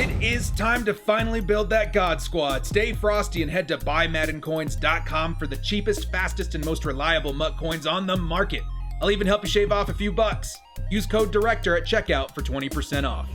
It is time to finally build that God Squad. Stay frosty and head to buymaddencoins.com for the cheapest, fastest, and most reliable MUT coins on the market. I'll even help you shave off a few bucks. Use code DIRECTOR at checkout for 20% off.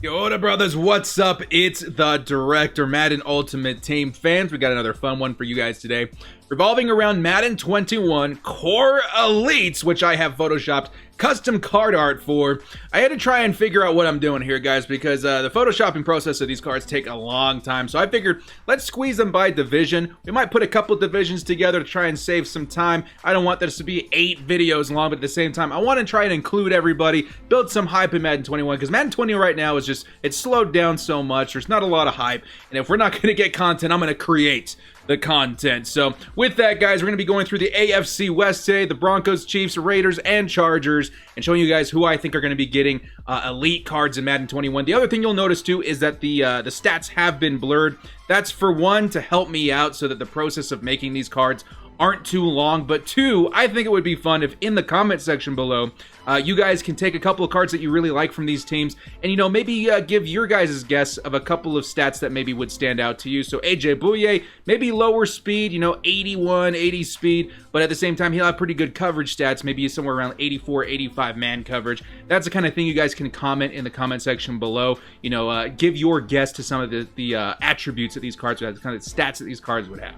Yoda brothers, what's up? It's the Director, Madden Ultimate Team fans. We got another fun one for you guys today. Revolving around Madden 21 Core Elites, which I have photoshopped custom card art for. I had to try and figure out what I'm doing here, guys, because the photoshopping process of these cards take a long time. So I figured, let's squeeze them by division. We might put a couple divisions together to try and save some time. I don't want this to be 8 videos long, but at the same time, I want to try and include everybody, build some hype in Madden 21, because Madden 20 right now is just, it's slowed down so much. There's not a lot of hype, and if we're not going to get content, I'm going to create the content. So with that, guys, we're going to be going through the AFC West today, the Broncos, Chiefs, Raiders, and Chargers, and showing you guys who I think are going to be getting elite cards in Madden 21. The other thing you'll notice too is that the stats have been blurred. That's for one, to help me out so that the process of making these cards aren't too long, but two, I think it would be fun if in the comment section below, you guys can take a couple of cards that you really like from these teams and, you know, maybe give your guys' guess of a couple of stats that maybe would stand out to you. So AJ Bouye, maybe lower speed, you know, 81, 80 speed, but at the same time, he'll have pretty good coverage stats, maybe somewhere around 84, 85 man coverage. That's the kind of thing you guys can comment in the comment section below. You know, give your guess to some of the attributes that these cards would have, the kind of stats that these cards would have.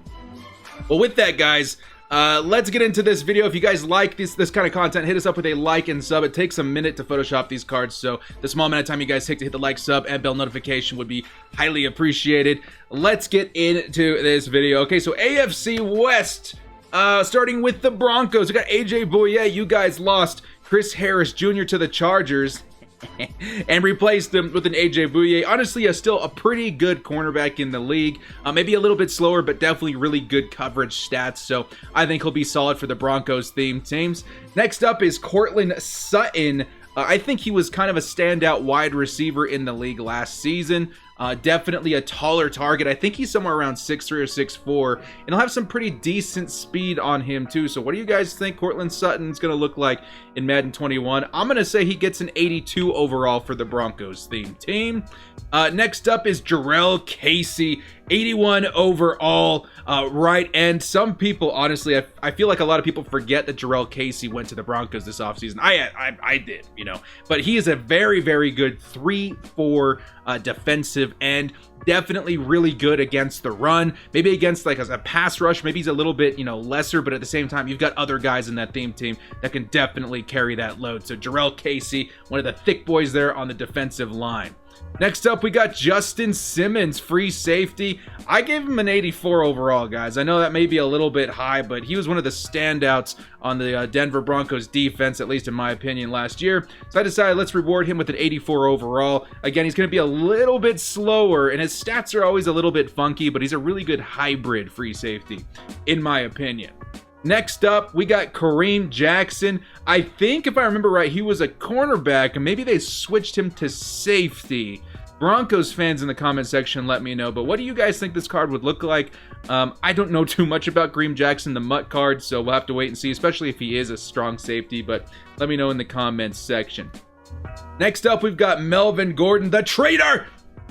Well, with that, guys, let's get into this video. If you guys like this kind of content, hit us up with a like and sub. It takes a minute to Photoshop these cards, so the small amount of time you guys take to hit the like, sub, and bell notification would be highly appreciated. Let's get into this video. Okay, so AFC West, starting with the Broncos. We got AJ Bouye. You guys lost Chris Harris Jr. to the Chargers and replaced him with an AJ Bouye. Honestly, still a pretty good cornerback in the league. Maybe a little bit slower, but definitely really good coverage stats. So I think he'll be solid for the Broncos themed teams. Next up is Courtland Sutton. I think he was kind of a standout wide receiver in the league last season. Definitely a taller target. I think he's somewhere around 6'3" or 6'4", and he'll have some pretty decent speed on him too. So what do you guys think Courtland Sutton's going to look like in Madden 21? I'm going to say he gets an 82 overall for the Broncos themed team. Next up is Jurrell Casey, 81 overall, right end. Some people, honestly, I feel like a lot of people forget that Jurrell Casey went to the Broncos this offseason. I did, you know, but he is a very, very good 3-4 defensive end. Definitely really good against the run, maybe against like a pass rush. Maybe he's a little bit, you know, lesser, but at the same time, you've got other guys in that theme team that can definitely carry that load. So Jurrell Casey, one of the thick boys there on the defensive line. Next up, we got Justin Simmons, free safety. I gave him an 84 overall, guys. I know that may be a little bit high, but he was one of the standouts on the Denver Broncos defense, at least in my opinion, last year. So I decided let's reward him with an 84 overall. Again, he's going to be a little bit slower, and his stats are always a little bit funky, but he's a really good hybrid free safety, in my opinion. Next up, we got Kareem Jackson. I think, if I remember right, he was a cornerback, and maybe they switched him to safety. Broncos fans in the comment section, let me know. But what do you guys think this card would look like? I don't know too much about Kareem Jackson, the MUT card, so we'll have to wait and see, especially if he is a strong safety. But let me know in the comments section. Next up, we've got Melvin Gordon, the traitor!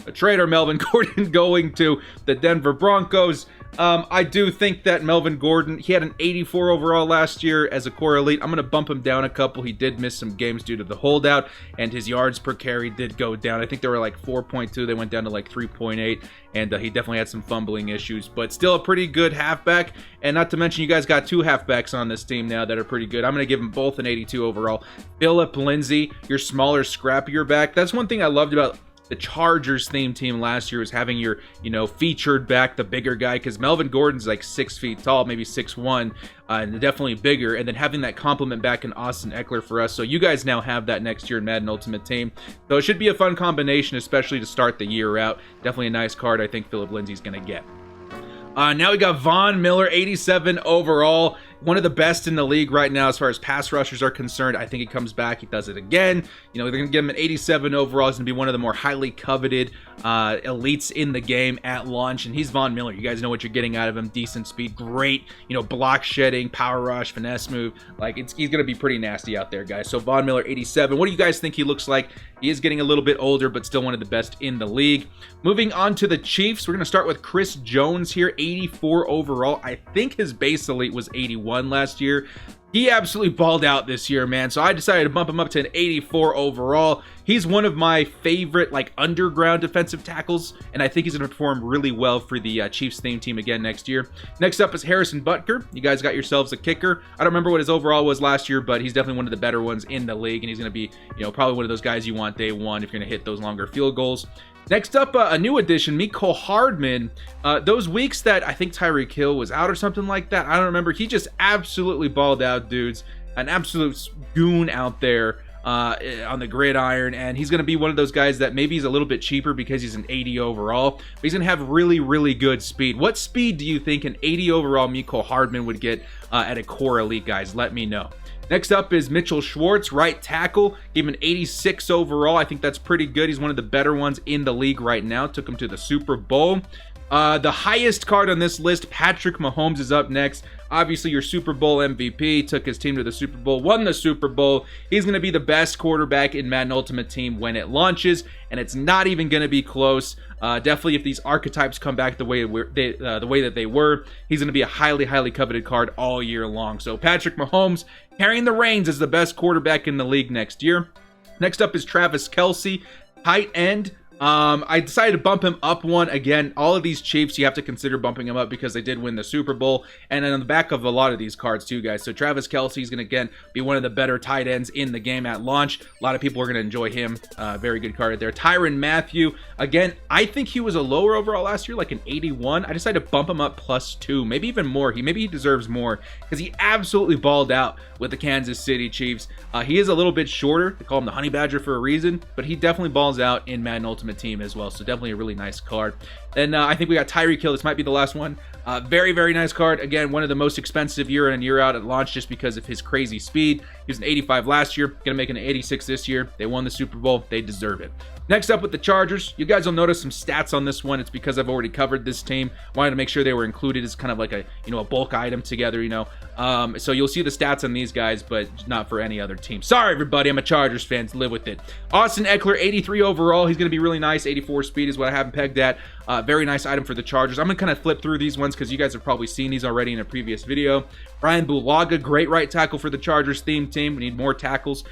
A traitor, Melvin Gordon, going to the Denver Broncos. I do think that Melvin Gordon, he had an 84 overall last year as a core elite. I'm going to bump him down a couple. He did miss some games due to the holdout, and his yards per carry did go down. I think they were like 4.2. They went down to like 3.8, and he definitely had some fumbling issues, but still a pretty good halfback. And not to mention, you guys got 2 halfbacks on this team now that are pretty good. I'm going to give them both an 82 overall. Phillip Lindsay, your smaller, scrappier back. That's one thing I loved about the Chargers theme team last year, was having your, you know, featured back, the bigger guy, because Melvin Gordon's like 6 feet tall, maybe 6'1", and definitely bigger, and then having that compliment back in Austin Eckler for us. So you guys now have that next year in Madden Ultimate Team. So it should be a fun combination, especially to start the year out. Definitely a nice card I think Phillip Lindsay's going to get. Now we got Von Miller, 87 overall. One of the best in the league right now as far as pass rushers are concerned. I think he comes back, he does it again. You know, they're going to give him an 87 overall. He's going to be one of the more highly coveted elites in the game at launch. And he's Von Miller. You guys know what you're getting out of him. Decent speed, great, you know, block shedding, power rush, finesse move. Like, he's going to be pretty nasty out there, guys. So Von Miller, 87. What do you guys think he looks like? He is getting a little bit older, but still one of the best in the league. Moving on to the Chiefs, we're going to start with Chris Jones here, 84 overall. I think his base elite was 81 last year. He absolutely balled out this year, man. So I decided to bump him up to an 84 overall. He's one of my favorite, like, underground defensive tackles, and I think he's going to perform really well for the Chiefs theme team again next year. Next up is Harrison Butker. You guys got yourselves a kicker. I don't remember what his overall was last year, but he's definitely one of the better ones in the league, and he's going to be, you know, probably one of those guys you want day one if you're going to hit those longer field goals. Next up, a new addition, Mecole Hardman. Those weeks that I think Tyreek Hill was out or something like that, I don't remember. He just absolutely balled out, dudes. An absolute goon out there on the gridiron, and he's going to be one of those guys that maybe he's a little bit cheaper because he's an 80 overall, but he's going to have really, really good speed. What speed do you think an 80 overall Mecole Hardman would get at a core elite, guys? Let me know. Next up is Mitchell Schwartz, right tackle. Gave him an 86 overall. I think that's pretty good. He's one of the better ones in the league right now. Took him to the Super Bowl. The highest card on this list, Patrick Mahomes, is up next. Obviously, your Super Bowl MVP, took his team to the Super Bowl, won the Super Bowl. He's going to be the best quarterback in Madden Ultimate Team when it launches, and it's not even going to be close. Definitely, if these archetypes come back the way that they were, he's going to be a highly, highly coveted card all year long. So Patrick Mahomes carrying the reins as the best quarterback in the league next year. Next up is Travis Kelce, tight end. I decided to bump him up one. Again, all of these Chiefs, you have to consider bumping him up because they did win the Super Bowl, and then on the back of a lot of these cards too, guys. So Travis Kelce is going to, again, be one of the better tight ends in the game at launch. A lot of people are going to enjoy him. Very good card right there. Tyrann Mathieu, again, I think he was a lower overall last year, like an 81. I decided to bump him up +2, maybe even more. Maybe he deserves more because he absolutely balled out with the Kansas City Chiefs. He is a little bit shorter. They call him the Honey Badger for a reason, but he definitely balls out in Madden Ultimate Team as well. So definitely a really nice card. Then I think we got Tyreek Hill. This might be the last one. Very, very nice card. Again, one of the most expensive year in and year out at launch just because of his crazy speed. He was an 85 last year. Going to make an 86 this year. They won the Super Bowl. They deserve it. Next up with the Chargers, you guys will notice some stats on this one. It's because I've already covered this team. Wanted to make sure they were included as kind of like a, you know, a bulk item together, you know. So you'll see the stats on these guys, but not for any other team. Sorry, everybody. I'm a Chargers fan. Live with it. Austin Eckler, 83 overall. He's going to be really nice. 84 speed is what I have him pegged at. Very nice item for the Chargers. I'm going to kind of flip through these ones because you guys have probably seen these already in a previous video. Brian Bulaga, great right tackle for the Chargers theme team. We need more tackles.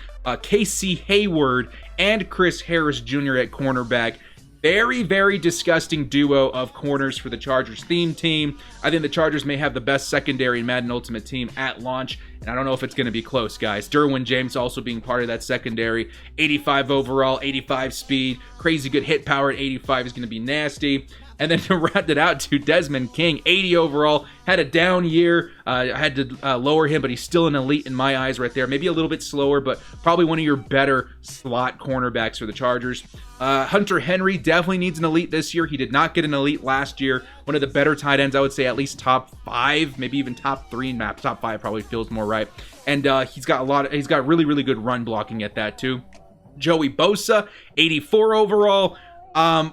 Casey Hayward and Chris Harris Jr. at cornerback. Very, very disgusting duo of corners for the Chargers theme team. I think the Chargers may have the best secondary in Madden Ultimate Team at launch, and I don't know if it's going to be close, guys. Derwin James also being part of that secondary. 85 overall, 85 speed, crazy good hit power at 85 is going to be nasty. And then to round it out to Desmond King, 80 overall, had a down year. I had to lower him, but he's still an elite in my eyes right there. Maybe a little bit slower, but probably one of your better slot cornerbacks for the Chargers. Hunter Henry definitely needs an elite this year. He did not get an elite last year. One of the better tight ends, I would say at least top 5, maybe even top 3 in maps. Top 5 probably feels more right. And he's got really, really good run blocking at that too. Joey Bosa, 84 overall.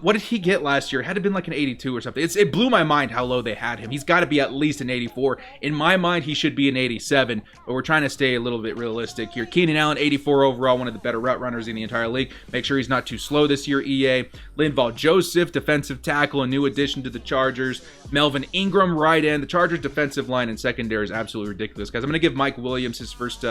What did he get last year? It had to have been like an 82 or something. It blew my mind how low they had him. He's got to be at least an 84. In my mind, he should be an 87, but we're trying to stay a little bit realistic here. Keenan Allen, 84 overall, one of the better route runners in the entire league. Make sure he's not too slow this year, EA. Linval Joseph, defensive tackle, a new addition to the Chargers. Melvin Ingram, right end. The Chargers defensive line and secondary is absolutely ridiculous, guys. I'm going to give Mike Williams his first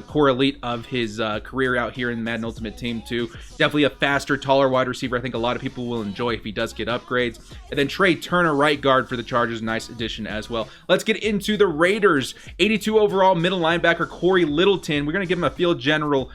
core elite of his career out here in Madden Ultimate Team 2. Definitely a faster, taller wide receiver. I think a lot of people will enjoy if he does get upgrades. And then Trey Turner, right guard for the Chargers, nice addition as well. Let's get into the Raiders. 82 overall, middle linebacker Cory Littleton. We're going to give him a field general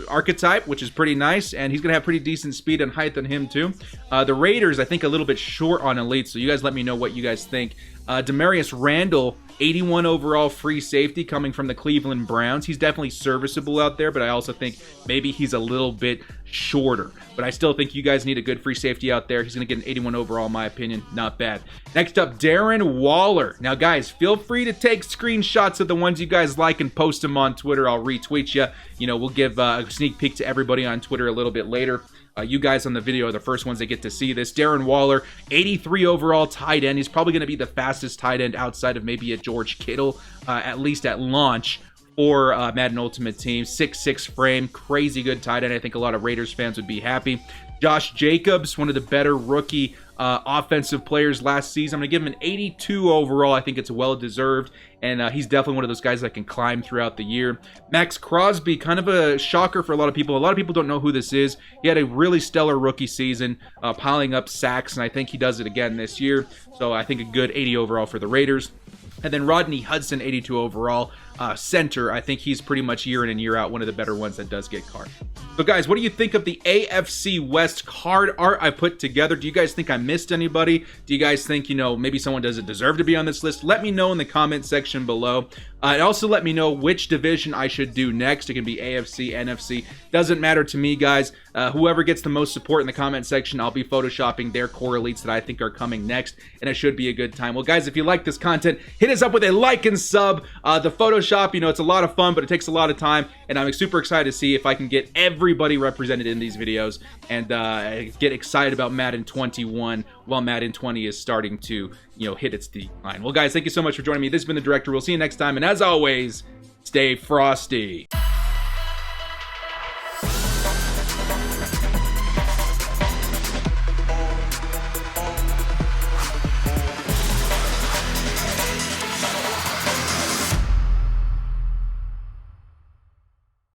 archetype, which is pretty nice, and he's going to have pretty decent speed and height on him too. The Raiders, I think, a little bit short on elite, so you guys let me know what you guys think. Damarious Randall, 81 overall free safety coming from the Cleveland Browns. He's definitely serviceable out there, but I also think maybe he's a little bit shorter. But I still think you guys need a good free safety out there. He's going to get an 81 overall, in my opinion. Not bad. Next up, Darren Waller. Now, guys, feel free to take screenshots of the ones you guys like and post them on Twitter. I'll retweet you. You know, we'll give a sneak peek to everybody on Twitter a little bit later. You guys on the video are the first ones that get to see this. Darren Waller, 83 overall tight end. He's probably going to be the fastest tight end outside of maybe a George Kittle, at least at launch, for Madden Ultimate Team. 6'6 frame, crazy good tight end. I think a lot of Raiders fans would be happy. Josh Jacobs, one of the better rookie offensive players last season. I'm going to give him an 82 overall. I think it's well-deserved, and he's definitely one of those guys that can climb throughout the year. Max Crosby, kind of a shocker for a lot of people. A lot of people don't know who this is. He had a really stellar rookie season, piling up sacks, and I think he does it again this year. So I think a good 80 overall for the Raiders. And then Rodney Hudson, 82 overall, center. I think he's pretty much year in and year out one of the better ones that does get card. So guys, what do you think of the AFC West card art I put together? Do you guys think I missed anybody? Do you guys think, you know, maybe someone doesn't deserve to be on this list? Let me know in the comment section below. And also let me know which division I should do next. It can be AFC, NFC. Doesn't matter to me, guys. Whoever gets the most support in the comment section, I'll be photoshopping their core elites that I think are coming next, and it should be a good time. Well, guys, if you like this content, hit us up with a like and sub. The Photoshop, you know, it's a lot of fun, but it takes a lot of time, and I'm super excited to see if I can get everybody represented in these videos and get excited about Madden 21 while Madden 20 is starting to, you know, hit its decline. Well, guys, thank you so much for joining me. This has been The Director. We'll see you next time, and as always, stay frosty.